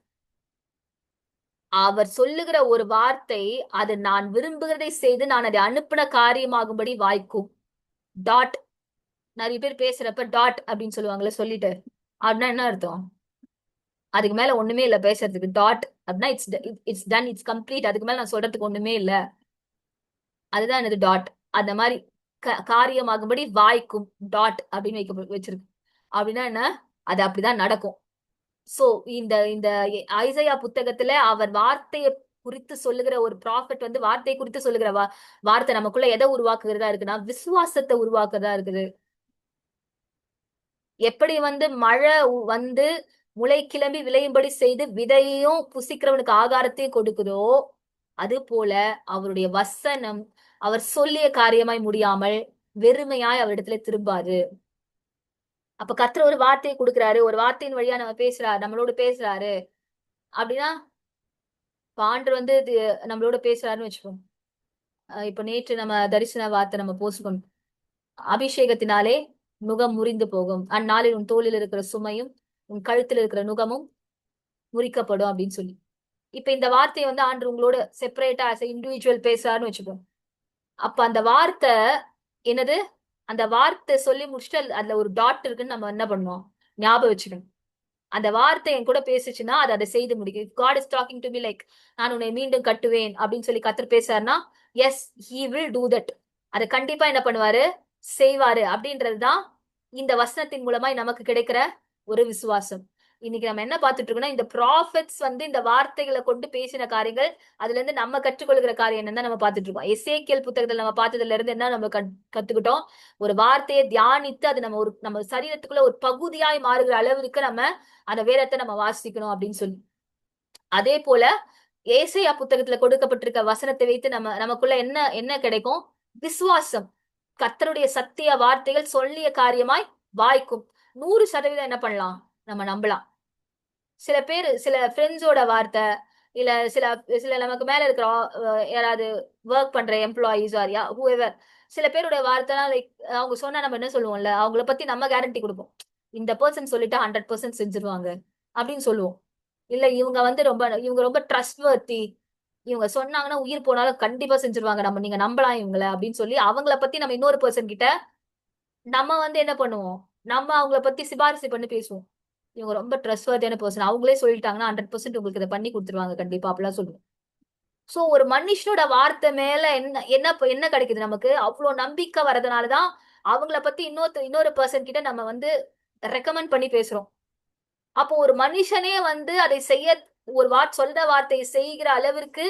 அவர் சொல்லுகிற ஒரு வார்த்தை, அது நான் விரும்புகிறதை செய்து நான் அதை அனுப்பின காரியமாகும்படி வாய்க்கும். டாட். நிறைய பேர் பேசுறப்ப டாட் அப்படின்னு சொல்லுவாங்கல்ல, சொல்லிட்டு. அப்படின்னா என்ன அர்த்தம்? அதுக்கு மேல ஒண்ணுமே இல்ல பேசுறதுக்கு. டாட் அப்படின்னா இட்ஸ் டன், இட்ஸ் கம்ப்ளீட். அதுக்கு மேல நான் சொல்றதுக்கு ஒண்ணுமே இல்ல. அதுதான் எனது டாட். அந்த மாதிரி காரியமாகும்படி வாய்க்கும் டாட் அப்படின்னு வச்சிருக்கு. அப்படின்னா என்ன? அது அப்படிதான் நடக்கும். சோ இந்த இந்த ஐசையா புத்தகத்துல அவர் வார்த்தையை குறித்து சொல்லுகிற ஒரு ப்ராஃபட் வந்து வார்த்தை குறித்து சொல்லுகிற வார்த்தை நமக்குள்ள எதை உருவாக்குகிறதா இருக்குன்னா, விசுவாசத்தை உருவாக்குறதா இருக்குது. எப்படி வந்து மழை வந்து முளை கிளம்பி விளையும்படி செய்து விதையையும் புசிக்கிறவனுக்கு ஆகாரத்தையும் கொடுக்குதோ, அது போல அவருடைய வசனம் அவர் சொல்லிய காரியமாய் முடியாமல் வெறுமையாய் அவரிடத்துல திரும்பாது. அப்ப கர்த்தர் ஒரு வார்த்தையை கொடுக்கிறாரு, ஒரு வார்த்தையின் வழியா நம்ம பேசுறாரு, நம்மளோட பேசுறாரு அப்படின்னா, ஆண்டவர் வந்து நம்மளோட பேசுறாருன்னு வச்சுக்கோங்க. இப்ப நேற்று நம்ம தரிசன வார்த்தை நம்ம போஸ்ட் பண்ணோம். அபிஷேகத்தினாலே நுகம் முறிந்து போகும், அந்நாளில் உன் தோளில் இருக்கிற சுமையும் உன் கழுத்தில் இருக்கிற நுகமும் முறிக்கப்படும் அப்படின்னு சொல்லி. இப்ப இந்த வார்த்தையை வந்து ஆண்டு உங்களோட செப்பரேட்டா ஆஸ் இண்டிவிஜுவல் பேசுறாருன்னு வச்சுக்கோங்க. அப்ப அந்த வார்த்தை என்னது, அந்த வார்த்தை சொல்லி முடிச்சுட்டு அதுல ஒரு டாட் இருக்குன்னு நம்ம என்ன பண்ணுவோம், ஞாபகம் வச்சுக்கணும். அந்த வார்த்தை என் கூட பேசுச்சுன்னா அது அதை செய்து முடிக்கும். God is talking to me like, நான் உன்னை மீண்டும் கட்டுவேன் அப்படின்னு சொல்லி கர்த்தர் பேசுறாருன்னா, yes he will do that. அதை கண்டிப்பா என்ன பண்ணுவாரு, செய்வாரு. அப்படின்றதுதான் இந்த வசனத்தின் மூலமாய் நமக்கு கிடைக்கிற ஒரு விசுவாசம். இன்னைக்கு நம்ம என்ன பார்த்துட்டு இருக்கோம்னா, இந்த ப்ராஃபிட்ஸ் வந்து இந்த வார்த்தைகளை கொண்டு பேசின காரியங்கள், அதுல இருந்து நம்ம கற்றுக்கொள்கிற காரியம் என்னன்னு நம்ம பார்த்துட்டு இருக்கோம். எசேக்கியேல் புத்தகத்துல நம்ம பார்த்ததுல இருந்து என்ன நம்ம கத்துக்கிட்டோம், ஒரு வார்த்தையை தியானித்து அது நம்ம சரீரத்துக்குள்ள ஒரு பகுதியாய் மாறுகிற அளவுக்கு நம்ம அந்த வேதத்தை நம்ம வாசிக்கணும் அப்படின்னு சொல்லி. அதே போல ஏசையா புத்தகத்துல கொடுக்கப்பட்டிருக்க வசனத்தை வைத்து நமக்குள்ள என்ன என்ன கிடைக்கும், விசுவாசம். கர்த்தருடைய சத்திய வார்த்தைகள் சொல்லிய காரியமாய் வாய்க்கும். 100% என்ன பண்ணலாம், நம்ம நம்பலாம். சில பேர், சில ஃப்ரெண்ட்ஸோட வார்த்தை, இல்ல சில சில நமக்கு மேல இருக்கிற யாராவது ஒர்க் பண்ற எம்ப்ளாயிஸ் ஆர் ஹூஎவர், சில பேரோட வார்த்தைலாம் லைக் அவங்க சொன்னா நம்ம என்ன சொல்லுவோம்ல, அவங்கள பத்தி நம்ம கேரண்டி கொடுப்போம். இந்த பர்சன் சொல்லிட்டா 100% செஞ்சிருவாங்க அப்படின்னு சொல்லுவோம். இல்ல இவங்க ரொம்ப ட்ரஸ்ட் வர்த்தி, இவங்க சொன்னாங்கன்னா உயிர் போனாலும் கண்டிப்பா செஞ்சிருவாங்க, நீங்க நம்பலாம் இவங்கள அப்படின்னு சொல்லி அவங்கள பத்தி நம்ம இன்னொரு பர்சன் கிட்ட நம்ம வந்து என்ன பண்ணுவோம், நம்ம அவங்கள பத்தி சிபாரிசு பண்ணி பேசுவோம். இவங்க ரொம்ப ட்ரஸ்ட்வர்தியான பர்சன், அவங்களே சொல்லிட்டாங்கன்னா 100% உங்களுக்கு இதை பண்ணி கொடுத்துருவாங்க கண்டிப்பா அப்படிலாம் சொல்லுவோம். சோ ஒரு மனுஷனோட வார்த்தை மேல என்ன என்ன என்ன கிடைக்குது நமக்கு, அவ்வளவு நம்பிக்கை வர்றதுனாலதான் அவங்கள பத்தி இன்னொரு பர்சன் கிட்ட நம்ம வந்து ரெக்கமெண்ட் பண்ணி பேசுறோம். அப்போ ஒரு மனுஷனே வந்து அதை செய்ய ஒரு சொல்ற வார்த்தையை செய்கிற அளவிற்கு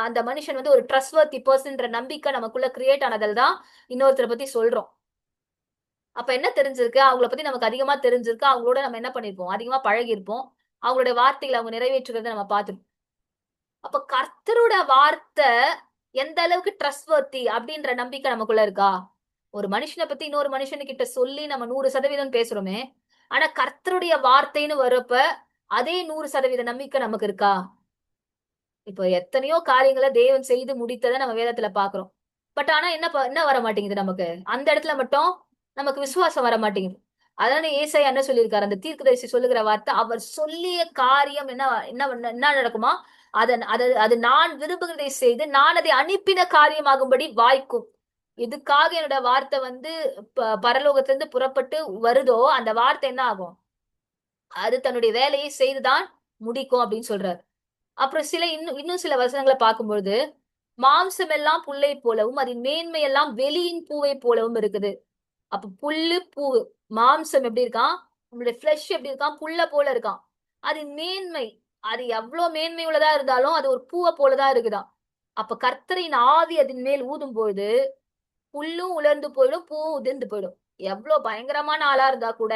அந்த மனுஷன் வந்து ஒரு ட்ரஸ்ட்வர்த்தி பர்சன்ற நம்பிக்கை நமக்குள்ள கிரியேட் ஆனதால் தான் இன்னொருத்தரை பத்தி சொல்றோம். அப்ப என்ன தெரிஞ்சிருக்கு? அவங்கள பத்தி நமக்கு அதிகமா தெரிஞ்சிருக்கு. அவங்களோட நம்ம என்ன பண்ணிருப்போம்? அதிகமா பழகியிருப்போம். அவங்களுடைய வார்த்தைகளை அவங்க நிறைவேற்றுகிறத நம்ம பார்த்திருப்போம். அப்ப கர்த்தரோட வார்த்தை எந்த அளவுக்கு ட்ரஸ்ட்வர்த்தி அப்படின்ற நம்பிக்கை நமக்குள்ள இருக்கா? ஒரு மனுஷனை பத்தி இன்னொரு மனுஷனுக்கிட்ட சொல்லி நம்ம 100% பேசுறோமே. ஆனா கர்த்தருடைய வார்த்தைன்னு வரப்ப அதே 100% நம்பிக்கை நமக்கு இருக்கா? இப்போ எத்தனையோ காரியங்களை தேவன் செய்து முடித்ததை நம்ம வேதத்துல பாக்குறோம். பட் ஆனா என்ன வர மாட்டேங்குது நமக்கு? அந்த இடத்துல மட்டும் நமக்கு விசுவாசம் வர மாட்டேங்குது. அதானே ஏசாயா என்ன சொல்லியிருக்காரு? அந்த தீர்க்கதரிசி சொல்லுகிற வார்த்தை, அவர் சொல்லிய காரியம் என்ன என்ன என்ன நடக்குமா? அது நான் விரும்புகிறதை செய்து நான் அதை அனுப்பின காரியமாகும்படி வாய்க்கும். எதுக்காக என்னோட வார்த்தை வந்து பரலோகத்திலிருந்து புறப்பட்டு வருதோ அந்த வார்த்தை என்ன ஆகும்? அது தன்னுடைய வேலையை செய்துதான் முடிக்கும் அப்படின்னு சொல்றாரு. அப்புறம் இன்னும் சில வசனங்களை பார்க்கும்பொழுது, மாம்சம் எல்லாம் புல்லை போலவும் அதன் மேன்மை எல்லாம் வெளியின் பூவை போலவும் இருக்குது. அப்ப புல்லு பூ, மாம்சம் எப்படி இருக்கான்? நம்மளுடைய ஃபிளஷ் எப்படி இருக்கான்? புல்ல போல இருக்கான். அதன் மேன்மை, அது எவ்வளவு மேன்மை உள்ளதா இருந்தாலும் அது ஒரு பூவை போலதான் இருக்குதாம். அப்ப கர்த்தரின் ஆவி அதன் மேல் ஊதும் பொழுது புல்லும் உலர்ந்து போயிடும், பூவும் உதிர்ந்து போயிடும். எவ்வளவு பயங்கரமான ஆளா இருந்தா கூட,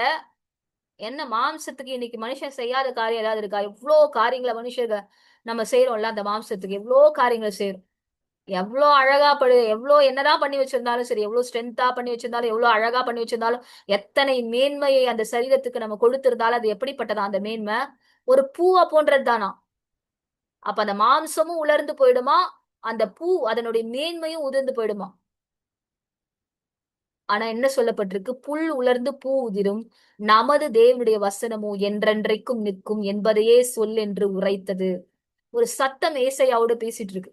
என்ன மாம்சத்துக்கு இன்னைக்கு மனுஷன் செய்யாத காரியம் ஏதாவது இருக்கா? எவ்வளவு காரியங்களை மனுஷங்க நம்ம செய்யறோம்ல அந்த மாம்சத்துக்கு எவ்வளவு காரியங்களை செய்யறோம். எவ்வளவு அழகா எவ்வளவு என்னதான் பண்ணி வச்சிருந்தாலும் சரி, எவ்வளவு ஸ்ட்ரென்த்தா பண்ணி வச்சிருந்தாலும், எவ்வளவு அழகா பண்ணி வச்சிருந்தாலும், எத்தனை மேன்மையை அந்த சரீரத்துக்கு நம்ம கொடுத்திருந்தாலும் அது எப்படிப்பட்டதா அந்த மேன்மை? ஒரு பூவை போன்றது தானா. அப்ப அந்த மாம்சமும் உலர்ந்து போயிடுமா, அந்த பூ அதனுடைய மேன்மையும் உதிர்ந்து போயிடுமா. ஆனா என்ன சொல்லப்பட்டிருக்கு? புல் உலர்ந்து பூ உதிரும், நமது தேவனுடைய வசனமோ என்றென்றைக்கும் நிற்கும் என்பதையே சொல் என்று உரைத்தது. ஒரு சத்தம் ஏசாயாவோட பேசிட்டு இருக்கு.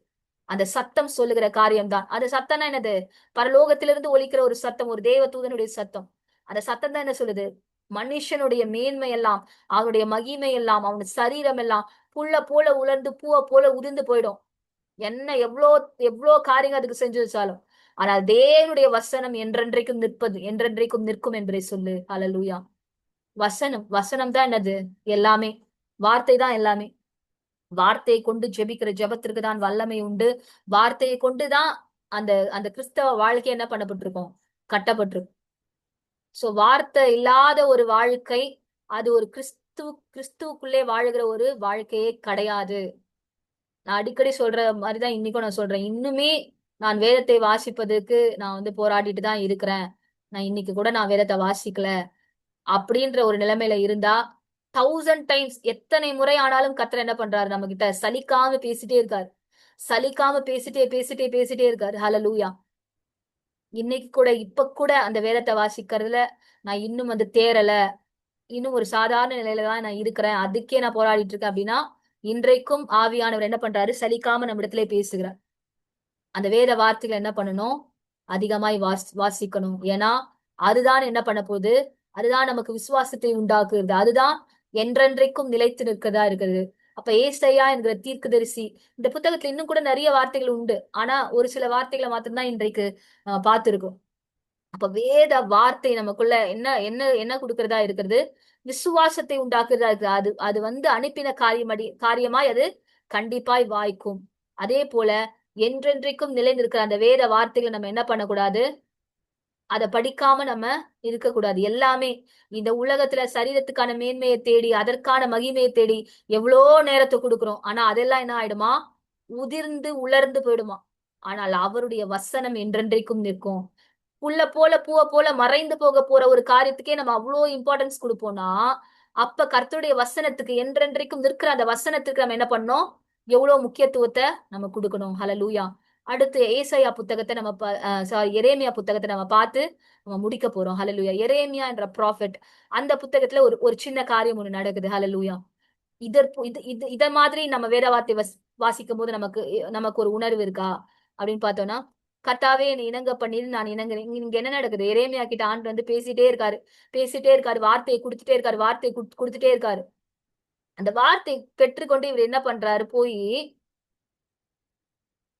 அந்த சத்தம் சொல்லுகிற காரியம்தான். அந்த சத்தம்னா என்னது? பரலோகத்திலிருந்து ஒலிக்கிற ஒரு சத்தம், ஒரு தேவ தூதனுடைய சத்தம். அந்த சத்தம் தான் என்ன சொல்லுது? மனுஷனுடைய மேன்மை எல்லாம், அவனுடைய மகிமை எல்லாம், அவனுடைய சரீரம் எல்லாம் புல்ல போல உலர்ந்து பூவை போல உதிர்ந்து போயிடும். என்ன எவ்வளோ எவ்வளோ காரியங்கள் அதுக்கு செஞ்சு வச்சாலும். ஆனால் தேவனுடைய வசனம் என்றென்றைக்கும் நிற்பது, என்றென்றைக்கும் நிற்கும் என்பதை சொல்லு. ஹல்லேலூயா. வசனம் வசனம் தான் என்னது? எல்லாமே. வார்த்தை தான் எல்லாமே. வார்த்தையை கொண்டு ஜெபிக்கிற ஜெபத்திற்கு தான் வல்லமை உண்டு. வார்த்தையை கொண்டுதான் அந்த அந்த கிறிஸ்தவ வாழ்க்கை என்ன பண்ணப்பட்டிருக்கும்? கட்டப்பட்டிருக்கும். சோ வார்த்தை இல்லாத ஒரு வாழ்க்கை, அது ஒரு கிறிஸ்துவுக்குள்ளே வாழுகிற ஒரு வாழ்க்கையே கிடையாது. நான் அடிக்கடி சொல்ற மாதிரிதான் இன்னைக்கும் நான் சொல்றேன். இன்னுமே நான் வேதத்தை வாசிப்பதற்கு நான் வந்து போராடிட்டு தான் இருக்கிறேன். நான் இன்னைக்கு கூட நான் வேதத்தை வாசிக்கல அப்படின்ற ஒரு நிலைமையில இருந்தா 1000 டைம்ஸ் எத்தனை முறை ஆனாலும் கர்த்தர் என்ன பண்றாரு? நம்ம கிட்ட சலிக்காம பேசிட்டே இருக்காரு. சலிக்காம பேசிட்டே பேசிட்டே பேசிட்டே இருக்காரு. ஹல்லேலூயா. இன்னைக்கு கூட இப்ப கூட அந்த வேதத்தை வாசிக்கிறதுல நான் இன்னும் வந்து தேறல. இன்னும் ஒரு சாதாரண நிலையில தான் நான் இருக்கிறேன். அதுக்கே நான் போராடிட்டு இருக்கேன் அப்படின்னா, இன்றைக்கும் ஆவியானவர் என்ன பண்றாரு? சலிக்காம நம்ம இடத்திலே பேசுகிறார். அந்த வேத வார்த்தைகள் என்ன பண்ணணும்? அதிகமாய் வாசிக்கணும். ஏன்னா அதுதான் என்ன பண்ண போகுது? அதுதான் நமக்கு விசுவாசத்தை உண்டாக்குறது. அதுதான் என்றென்றைக்கும் நிலைத்து நிற்கிறதா இருக்கிறது. அப்ப ஏசாயா என்கிற தீர்க்கதரிசி, இந்த புத்தகத்துல இன்னும் கூட நிறைய வார்த்தைகள் உண்டு. ஆனா ஒரு சில வார்த்தைகளை மாத்திரம்தான் இன்றைக்கு பார்த்திருக்கோம். அப்ப வேத வார்த்தை நமக்குள்ள என்ன என்ன என்ன கொடுக்கிறதா இருக்கிறது? விசுவாசத்தை உண்டாக்குறதா இருக்கு. அது அது வந்து அனுப்பின காரியமாய் அது கண்டிப்பாய் வாய்க்கும். அதே போல என்றென்றைக்கும் நிலை நிற்கிற அந்த வேத வார்த்தைகளை நம்ம என்ன பண்ணக்கூடாது? அத படிக்காம நம்ம இருக்கக்கூடாது. எல்லாமே இந்த உலகத்துல சரீரத்துக்கான மேன்மையை தேடி, அதற்கான மகிமையை தேடி எவ்வளோ நேரத்தை கொடுக்கிறோம். ஆனா அதெல்லாம் என்ன ஆயிடுமா? உதிர்ந்து உலர்ந்து போயிடுமா. ஆனால் அவருடைய வசனம் என்றென்றைக்கும் நிற்கும். புல்ல போல பூவ போல மறைந்து போக போற ஒரு காரியத்துக்கே நம்ம அவ்வளோ இம்பார்ட்டன்ஸ் கொடுப்போம்னா, அப்ப கர்த்தருடைய வசனத்துக்கு என்றென்றைக்கும் நிற்கிற அந்த வசனத்துக்கு நம்ம என்ன பண்ணணும்? எவ்வளவு முக்கியத்துவத்தை நம்ம கொடுக்கணும். ஹல்லேலூயா. அடுத்து ஏசாயா புத்தகத்தை நம்ம சாரி எரேமியா புத்தகத்தை நம்ம பார்த்து நம்ம முடிக்க போறோம். ஹல்லேலூயா. எரேமியா என்ற ப்ராஃபெட், அந்த புத்தகத்துல ஒரு ஒரு சின்ன காரியம் ஒண்ணு நடக்குது. ஹல்லேலூயா. இதற்கு இது இது இத மாதிரி நம்ம வேத வார்த்தை வாசிக்கும் போது நமக்கு நமக்கு ஒரு உணர்வு இருக்கா அப்படின்னு பார்த்தோம்னா, கர்த்தாவே என்னை இணங்க பண்ணிரு, நான் இணங்குறேன். இங்க என்ன நடக்குது? எரேமியா கிட்ட ஆண்டு வந்து பேசிட்டே இருக்காரு. பேசிட்டே இருக்காரு. வார்த்தையை குடுத்துட்டே இருக்காரு. வார்த்தையை குடுத்துட்டே இருக்காரு. அந்த வார்த்தை பெற்றுக்கொண்டு இவர் என்ன பண்றாரு? போய்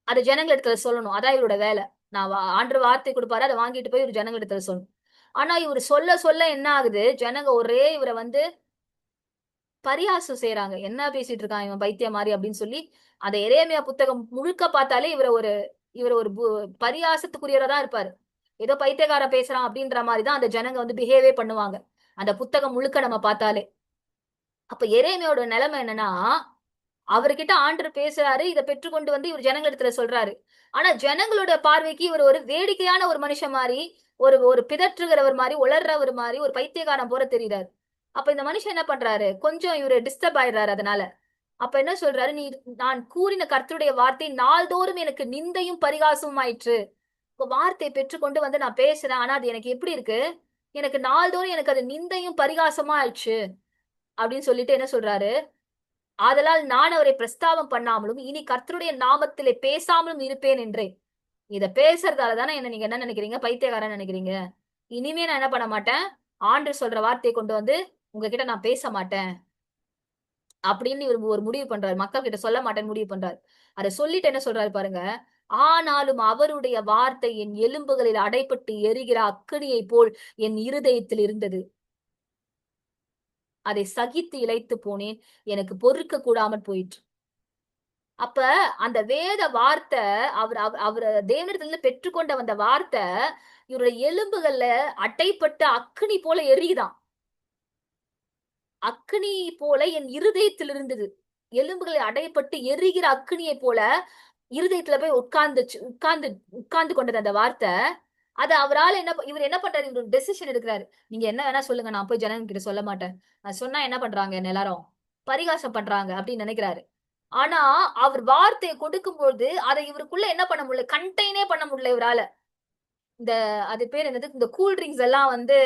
அத ஜனங்களிடத்துல சொல்லணும். அதான் இவரோட வேலை. ஆண்டவர் வார்த்தை கொடுப்பாரு. அதை வாங்கிட்டு போய் ஒரு ஜனங்களிடத்துல சொல்லணும். ஆனா இவரு சொல்ல சொல்ல என்ன ஆகுது? ஜனங்க ஒரே இவரை வந்து பரியாசம் செய்யறாங்க. என்ன பேசிட்டு இருக்கான் இவன் பைத்தியம் மாதிரி அப்படின்னு சொல்லி அந்த எரேமியா புத்தகம் முழுக்க பார்த்தாலே இவர் ஒரு பரியாசத்துக்குரியவரா தான் இருப்பாரு. ஏதோ பைத்தியக்காரன் பேசுறான் அப்படின்ற மாதிரி தான் அந்த ஜனங்க வந்து பிஹேவே பண்ணுவாங்க. அந்த புத்தகம் முழுக்க நம்ம பார்த்தாலே. அப்ப எரேமியாவோட நிலைமை என்னன்னா, அவர்கிட்ட ஆண்டவர் பேசுறாரு. இதை பெற்றுக்கொண்டு வந்து இவர் ஜனங்களிடத்துல சொல்றாரு. ஆனா ஜனங்களோட பார்வைக்கு இவர் ஒரு வேடிக்கையான ஒரு மனுஷன் மாதிரி, ஒரு ஒரு பிதற்றுகிறவர் மாதிரி, உளர்றவர் மாதிரி, ஒரு பைத்தியக்காரன் போல தெரியுறாரு. அப்ப இந்த மனுஷன் என்ன பண்றாரு, கொஞ்சம் இவரு டிஸ்டர்ப் ஆயிடுறாரு அதனால. அப்ப என்ன சொல்றாரு, நீ நான் கூறின கர்த்தருடைய வார்த்தை நாள்தோறும் எனக்கு நிந்தையும் பரிகாசமும் ஆயிற்று. இப்ப வார்த்தையை பெற்றுக்கொண்டு வந்து நான் பேசுறேன். ஆனா அது எனக்கு எப்படி இருக்கு, எனக்கு நாள்தோறும் எனக்கு அது நிந்தையும் பரிகாசமா ஆயிடுச்சு அப்படின்னு சொல்லிட்டு என்ன சொல்றாரு, ஆதலால் நான் அவரை பிரஸ்தாபம் பண்ணாமலும் இனி கர்த்தருடைய நாமத்திலே பேசாமலும் இருப்பேன் என்றேன். இத பேசுறதால தானே என்ன நீங்க என்ன நினைக்கிறீங்க, பைத்தியக்காரன் நினைக்கிறீங்க. இனிமே நான் என்ன பண்ண மாட்டேன், ஆண்டு சொல்ற வார்த்தையை கொண்டு வந்து உங்ககிட்ட நான் பேச மாட்டேன் அப்படின்னு இவர் ஒரு முடிவு பண்றாரு. மக்கள் கிட்ட சொல்ல மாட்டேன்னு முடிவு பண்றாரு. அதை சொல்லிட்டு என்ன சொல்றாரு பாருங்க, ஆனாலும் அவருடைய வார்த்தை என் எலும்புகளில் அடைபட்டு எரிகிற அக்கினியை போல் என் இருதயத்தில் இருந்தது. அதை சகித்து இளைத்து போனேன், எனக்கு பொறுக்க கூடாமல் போயிற்று. அப்ப அந்த வேத வார்த்தை அவர் அவர் தேவனிடத்துல பெற்றுக்கொண்ட வந்த வார்த்தை இவருடைய எலும்புகள்ல அட்டைப்பட்டு அக்கினி போல எரியுதான். அக்கினி போல என் இருதயத்தில் இருந்தது. எலும்புகளை அடைப்பட்டு எரிகிற அக்கினியை போல இருதயத்துல போய் உட்கார்ந்து கொண்டது அந்த வார்த்தை. அது அவரால் இவர் என்ன பண்றாரு, இவர் டெசிஷன் எடுக்கிறாரு. நீங்க என்ன வேணா சொல்லுங்க, நான் போய் ஜனங்க கிட்ட சொல்ல மாட்டேன். நான் சொன்னா என்ன பண்றாங்க என்ன எல்லாரும் பரிகாசம் பண்றாங்க அப்படின்னு நினைக்கிறாரு. ஆனா அவர் வார்த்தையை கொடுக்கும்போது அதை இவருக்குள்ள என்ன பண்ண முடியல, கண்டெய்னே பண்ண முடியல இவரால. இந்த அது பேர் என்னது, இந்த கூல் ட்ரிங்க்ஸ் எல்லாம் வந்து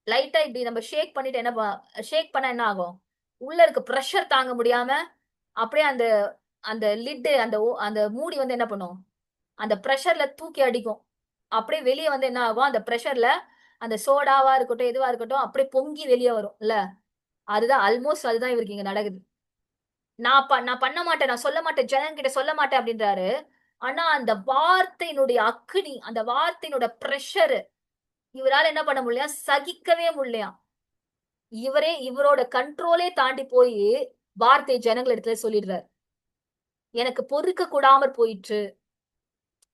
லைட்டா இப்படி நம்ம ஷேக் பண்ணிட்டு ஷேக் பண்ணா என்ன ஆகும், உள்ள இருக்க பிரஷர் தாங்க முடியாம அப்படியே அந்த அந்த லிட்டு அந்த அந்த மூடி வந்து என்ன பண்ணும், அந்த பிரஷர்ல தூக்கி அடிக்கும். அப்படியே வெளியே வந்து என்ன ஆகும், அந்த பிரஷர்ல அந்த சோடாவா இருக்கட்டும் எதுவா இருக்கட்டும் அப்படியே பொங்கி வெளியே வரும் இல்ல. அதுதான் ஆல்மோஸ்ட் அதுதான் இவருக்கு இங்க நடக்குது. நான் பண்ண மாட்டேன், நான் சொல்ல மாட்டேன், ஜனங்க கிட்ட சொல்ல மாட்டேன் அப்படின்றாரு. ஆனா அந்த வார்த்தையினுடைய அக்கினி, அந்த வார்த்தையினோட பிரஷர் இவரால என்ன பண்ண முடியலையா, சகிக்கவே முடியலையா. இவரோட கண்ட்ரோலே தாண்டி போய் வார்த்தை ஜனங்கள் இடத்துல சொல்லிடுறாரு. எனக்கு பொறுக்க கூடாமற் போயிற்று.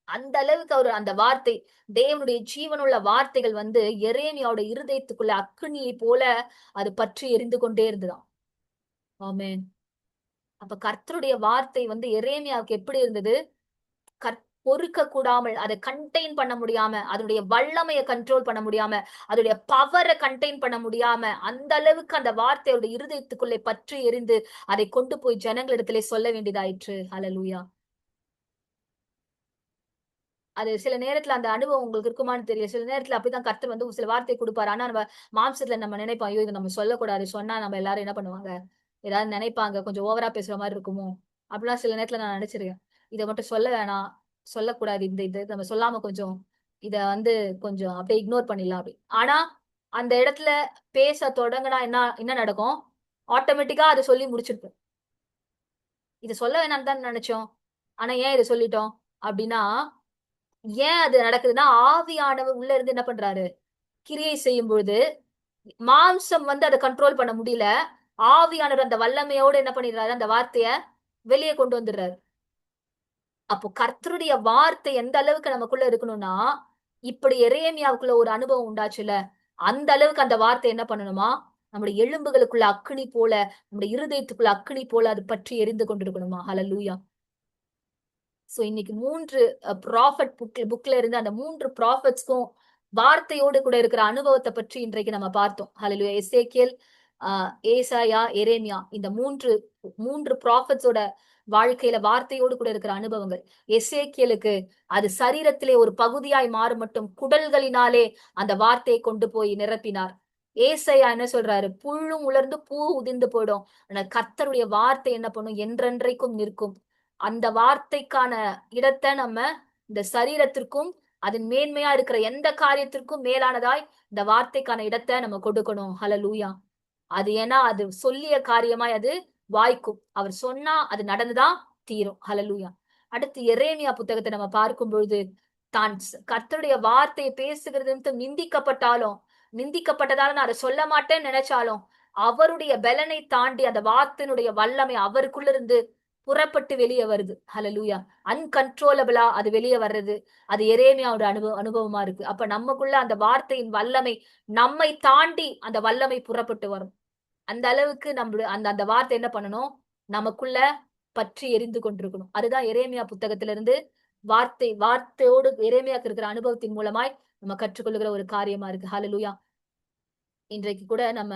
அந்த அளவுக்கு அவர் அந்த வார்த்தை, தேவனுடைய ஜீவனுள்ள வார்த்தைகள் வந்து எரேமியாவோட இருதயத்துக்குள்ள அக்கினியை போல அது பற்றி எரிந்து கொண்டே இருந்துதான். ஆமென். அப்ப கர்த்தருடைய வார்த்தை வந்து எரேமியாவுக்கு எப்படி இருந்தது, பொறுக்க கூடாமல், அதை கண்டெயின் பண்ண முடியாம, அதனுடைய வல்லமையை கண்ட்ரோல் பண்ண முடியாம, அதனுடைய பவரை கண்டெயின் பண்ண முடியாம, அந்த அளவுக்கு அந்த வார்த்தையோட இருதயத்துக்குள்ளே பற்றி எரிந்து அதை கொண்டு போய் ஜனங்களிடத்திலே சொல்ல வேண்டியதாயிற்று. ஹல்லேலூயா. அது சில நேரத்துல அந்த அனுபவம் உங்களுக்கு இருக்குமான்னு தெரியல. சில நேரத்துல அப்படிதான் கர்த்தர் வந்து சில வார்த்தை குடுப்பாரு. ஆனா நம்ம மாம்சத்துல நம்ம நினைப்போம், ஐயோ இதை நம்ம சொல்லக்கூடாது, சொன்னா நம்ம எல்லாரும் என்ன பண்ணுவாங்க, ஏதாவது நினைப்பாங்க, கொஞ்சம் ஓவரா பேசுற மாதிரி இருக்குமோ அப்படிலாம் சில நேரத்துல நான் நினைச்சிருக்கேன். இதை மட்டும் சொல்ல வேணாம், சொல்லக்கூடாது, இந்த இது நம்ம சொல்லாம கொஞ்சம் இத வந்து கொஞ்சம் அப்படியே இக்னோர் பண்ணிடலாம் அப்படி. ஆனா அந்த இடத்துல பேச தொடங்கினா என்ன என்ன நடக்கும், ஆட்டோமேட்டிக்கா அதை சொல்லி முடிச்சிருப்போம். இதை சொல்ல வேணாம்னு தான் நினைச்சோம், ஆனா ஏன் இதை சொல்லிட்டோம் அப்படின்னா, ஏன் அது நடக்குதுன்னா, ஆவியானவர் உள்ள இருந்து என்ன பண்றாரு, கிரியை செய்யும் பொழுது மாம்சம் வந்து அதை கண்ட்ரோல் பண்ண முடியல. ஆவியானவர் அந்த வல்லமையோட என்ன பண்ணிடுறாரு, அந்த வார்த்தைய வெளியே கொண்டு வந்துடுறாரு. அப்போ கர்த்தருடைய வார்த்தை எந்த அளவுக்கு நமக்குள்ள இருக்கணும்னா, இப்படி எரேமியாவுக்குள்ள ஒரு அனுபவம் உண்டாச்சுல, அந்த அளவுக்கு அந்த வார்த்தை என்ன பண்ணணுமா, நம்முடைய எலும்புகளுக்குள்ள அக்கினி போல, நம்முடைய இருதயத்துக்குள்ள அக்கினி போல அது பற்றி எரிந்து கொண்டிருக்கணுமா. ஹல்லேலூயா. சோ இன்னைக்கு 3 ப்ராஃபட் புக்ல இருந்து அந்த 3 ப்ராஃபட்ஸ்க்கும் வார்த்தையோடு கூட இருக்கிற அனுபவத்தை பற்றி இன்றைக்கு நம்ம பார்த்தோம். ஹல்லேலூயா. எசேக்கியேல், ஏசாயா, எரேமியா இந்த 3 ப்ராஃபட்ஸோட வாழ்க்கையில வார்த்தையோடு கூட இருக்கிற அனுபவங்கள். எசேக்கியேலுக்கு அது சரீரத்திலே ஒரு பகுதியாய் மாறும் மட்டும் குடல்களினாலே அந்த வார்த்தையை கொண்டு போய் நிரப்பினார். ஏசாயா என்ன சொல்றாரு, புல்லும் உலர்ந்து பூ உதிர்ந்து போயிடும், ஆனா கர்த்தருடைய வார்த்தை என்ன பண்ணும், என்றென்றைக்கும் நிற்கும். அந்த வார்த்தைக்கான இடத்தை நம்ம இந்த சரீரத்திற்கும் அதன் மேன்மையா இருக்கிற எந்த காரியத்திற்கும் மேலானதாய் இந்த வார்த்தைக்கான இடத்தை நம்ம கொடுக்கணும். ஹல்லேலூயா. அது ஏன்னா அது சொல்லிய காரியமாய் அது வாய்க்கும். அவர் சொன்னா அது நடந்துதான் தீரும். ஹல்லேலூயா. அடுத்து எரேமியா புத்தகத்தை நம்ம பார்க்கும் பொழுது, தான் கர்த்தருடைய வார்த்தையை பேசுகிறது நிந்திக்கப்பட்டாலும், நிந்திக்கப்பட்டதால நான் அதை சொல்ல மாட்டேன்னு நினைச்சாலும், அவருடைய பலனை தாண்டி அந்த வார்த்தையினுடைய வல்லமை அவருக்குள்ள இருந்து புறப்பட்டு வெளியே வருது. ஹalleluya. அன்கண்ட்ரோலபிளா அது வெளியே வர்றது. அது எரேமியாவோட அனுபவமா இருக்கு. அப்ப நமக்குள்ள அந்த வார்த்தையின் வல்லமை நம்மை தாண்டி அந்த வல்லமை புறப்பட்டு வரும். அந்த அளவுக்கு அந்த அந்த வார்த்தை என்ன பண்ணணும், நமக்குள்ள பற்றி எரிந்து கொண்டிருக்கணும். அதுதான் எரேமியா புத்தகத்திலிருந்து வார்த்தையோடு எரேமியாக்கு இருக்கிற அனுபவத்தின் மூலமாய் நம்ம கற்றுக்கொள்ளுகிற ஒரு காரியமா இருக்கு. ஹalleluya. இன்றைக்கு கூட நம்ம